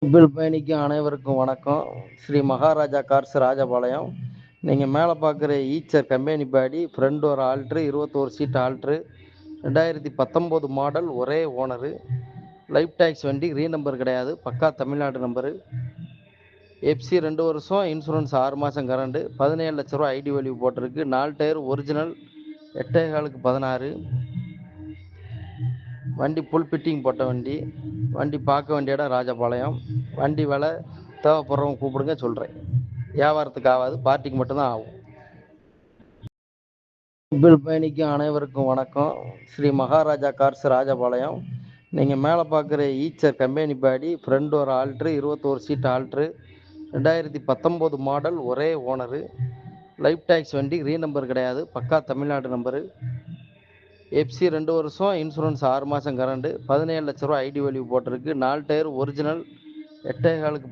கும்பில் பயணிக்கும் அனைவருக்கும் வணக்கம். ஸ்ரீ மகாராஜா கார்ஸ் ராஜபாளையம். நீங்கள் மேலே பார்க்குற ஈச்சர் கம்பெனி பாடி ஃப்ரண்ட் ஒரு ஆல்ட்ரு 21 சீட் ஆல்ட்ரு 2019 மாடல், ஒரே ஓனரு, லைஃப் டேக்ஸ் வண்டி, ரீநம்பர் கிடையாது, பக்கா தமிழ்நாடு நம்பரு. எஃப்சி 2 வருஷம், இன்சூரன்ஸ் 6 மாதம் கரண்டு, 17 லட்ச ரூபா ஐடி வேல்யூ போட்டிருக்கு. 4 டயர் ஒரிஜினல், 8.4க்கு 16. வண்டி ஃபுல் ஃபிட்டிங் போட்ட வண்டி. வண்டி பார்க்க வேண்டிய இடம் ராஜபாளையம். வண்டி விலை தேவைப்படுறவங்க கூப்பிடுங்க, சொல்கிறேன். வியாபாரத்துக்கு ஆகாது, பார்ட்டிக்கு மட்டும்தான் ஆகும். கும்பில் பயணிக்கும் அனைவருக்கும் வணக்கம். ஸ்ரீ மகாராஜா கார்ஸ் ராஜபாளையம். நீங்கள் மேலே பார்க்குற ஈச்சர் கம்பெனி பாடி ஃப்ரண்ட் ஒரு ஆல்ட்ரு 21 சீட் ஆல்ட்ரு 2019 மாடல், ஒரே ஓனரு, லைஃப் டேக்ஸ் வண்டி, ரீநம்பர் கிடையாது, பக்கா தமிழ்நாடு நம்பரு. எஃப்சி 2 வருஷம், இன்சூரன்ஸ் 6 மாதம் கரண்டு, 17 லட்ச ரூபா ஐடி வேல்யூ போட்டிருக்கு. 4 டயர் ஒரிஜினல், 8.4க்கு